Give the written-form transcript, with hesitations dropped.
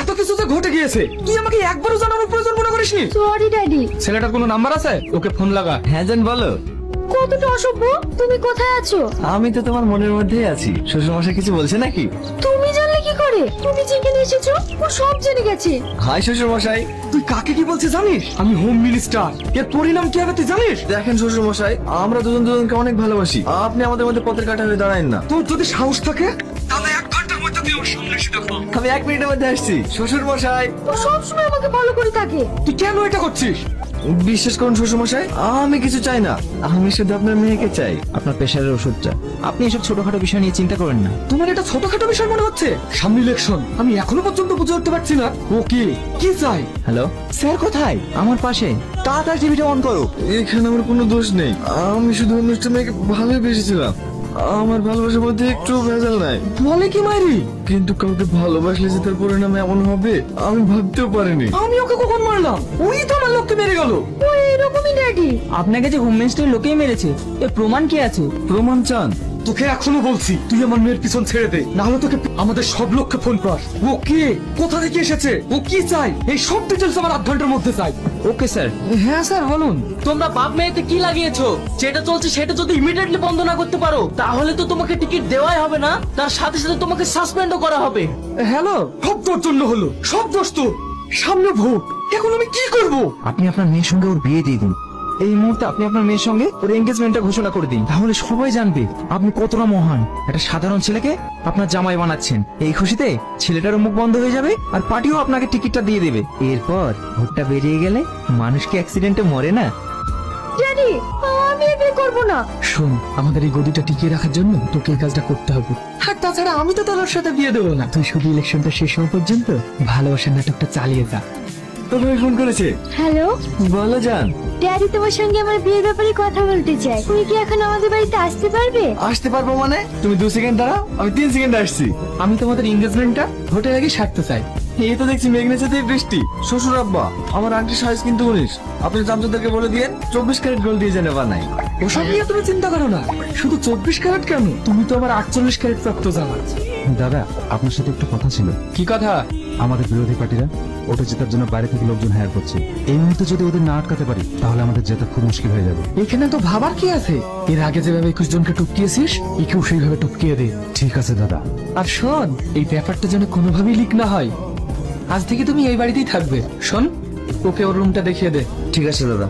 এত কিছু যে ঘটে গিয়েছে তুই আমাকে একবারও জানানোর প্রয়োজন মনে করিসনি? Sorry daddy. ছেলেটার কোনো নাম্বার আছে? ওকে ফোন লাগা। হ্যাঁ জান বলো। কতটা অসভ্য! তুমি কোথায় আছো? আমি তো তোমার মনের মধ্যেই আছি। শ্বশুর মশাই কিছু বলছে নাকি? তুমি জানলে কি করে? তুমি যেখানে এসেছো ও সব জেনে গেছে। হাই শ্বশুর মশাই। তুই কাকে কি বলছিস জানিস? আমি হোম মিনিস্টার। এর পরিণাম কি হবে তুই জানিস? দেখেন শ্বশুর মশাই, আমরা দুজন দুজনকে অনেক ভালোবাসি। আপনি আমাদের মধ্যে পথের কাঁটা হয়ে দাঁড়ায়েন না। তোর যদি সাহস থাকে তাহলে 1 ঘন্টার মধ্যে তুই ওর সামনে এসে দেখো। আমি 1 মিনিটের মধ্যে আসছি শ্বশুর মশাই। ও সবসময় আমাকে ভালো করে থাকে। তুই কেন এটা করছিস? বিশ্বাস করুন শ্বশুর মশাই, আমি কিছু চাই না। আমি শুধু আপনার মেয়েকে চাই। আপনার প্রেশারের ওষুধটা। আপনি এসব ছোটখাটো বিষয় নিয়ে চিন্তা করেন না। তোমার এটা ছোটখাটো বিষয় মনে হচ্ছে? সামনে ইলেকশন, আমি এখনো পর্যন্ত বুঝে উঠতে পারছি না ও কি চাই। হ্যালো স্যার, কোথায়? আমার পাশে। তাড়াতাড়ি টিভিটা অন করো। এখানে আমার কোনো দোষ নেই। আমি শুধু অনুষ্ঠান মেয়েকে ভালোই বেসেছিলাম। আমার ভালোবাসার মধ্যে একটু ভেজাল নাই। বলে কি মাইরি? কিন্তু কাউকে ভালোবাসলে যে তার পরিণাম এমন হবে আমি ভাবতেও পারিনি। আমি ওকে কখন মারলাম? ওই তো আমার লোককে মেরে গেল। ও এরকমই ড্যাডি। আপনাকে যে হোম মিনিস্টারের লোকেই মেরেছে, এর প্রমাণ কি আছে? প্রমাণ চান? তোকে এখনো বলছি তুই আমার মেয়ের পিছন ছেড়ে দে, না হলে তোকে আমাদের সব লোককে ফোন কর। ও কে, কোথা থেকে এসেছে, ও কি চাই, এই সব ডিটেলস আমার 1/2 ঘন্টার মধ্যে চাই। Okay sir. হ্যাঁ স্যার বলুন। তোমরা বাপ মেয়েতে কি লাগিয়েছো? যেটা চলছে সেটা যদি ইমিডিয়েটলি বন্ধ না করতে পারো তাহলে তো তোমাকে টিকিট দেওয়াই হবে না, তার সাথে সাথে তোমাকে সাসপেন্ডও করা হবে। হ্যালো, সব তোর জন্য হলো, সব দোষ তোর। সামনে ভোট, এখন আমি কি করব? আপনি আপনার মেয়ের সঙ্গে ওর বিয়ে দিয়ে দিন। এই মুহূর্তে আপনি আপনার মেয়ের সঙ্গে ওর এনগেজমেন্টটা ঘোষণা করে দিন, তাহলে সবাই জানবে আপনি কতটা মহান। একটা সাধারণ ছেলেকে আপনার জামাই বানাচ্ছেন। এই খুশিতে ছেলেটারও মুখ বন্ধ হয়ে যাবে, আর পার্টিও আপনাকে টিকিটটা দিয়ে দেবে। এরপর ভোটটা বেরিয়ে গেলে মানুষ কি অ্যাক্সিডেন্টে মরে না? ড্যাডি, আমি এগুলো করব না। শোন, আমাদের এই গদিটা টিকিয়ে রাখার জন্য তোকে এই কাজটা করতে হবে। আর তাছাড়া আমি তো তোর সাথে বিয়ে দেবো না। তুই শুধু ইলেকশনটা শেষ হওয়া পর্যন্ত ভালোবাসার নাটকটা চালিয়ে যা। তো ভাই ফোন করেছে। হ্যালো বলো জান। ড্যাডি, তোমার সঙ্গে আমার বিয়ের ব্যাপারে কথা বলতে চাই। তুমি কি এখন আমাদের বাড়িতে আসতে পারবে? আসতে পারবো মানে? তুমি 2 সেকেন্ড দাঁড়াও, আমি 3 সেকেন্ড আসছি। আমি তোমাদের এনগেজমেন্টটা ভোটের আগে সারতে চাই। এই তো দেখছি মেঘনা সাথে বৃষ্টি। শ্বশুর আব্বা, আমার আংটির সাইজ কিন্তু 19। আপনি চামচাদেরকে বলে দিয়েন 24 ক্যারেট গোল্ড দিয়ে যেন বানাই। ওসব নিয়ে তুমি চিন্তা করো না। শুধু 24 ক্যারেট কেন, তুমি তো আমার 48 ক্যারেট প্রাপ্ত জামা। দাদা, আপনার সাথে একটু কথা ছিল। কি কথা? আমাদের বিরোধী পার্টিরা ওটা জেতার জন্য বাইরে থেকে লোকজন হায়ার করছে। এই মুহূর্তে যদি ওদের না আটকাতে পারি তাহলে আমাদের জেতা খুব মুশকিল হয়ে যাবে। এখানে তো ভাবার কি আছে? এর আগে যেভাবে 21 জনকে টপকিয়েছিস, একেও সেইভাবে টপকিয়ে দে। ঠিক আছে দাদা। আর শোন, এই ব্যাপারটা যেন কোনোভাবেই লিক না হয়। আজ থেকে তুমি এই বাড়িতেই থাকবে। শোন, ওকে ওর রুমটা দেখিয়ে দে। ঠিক আছে দাদা।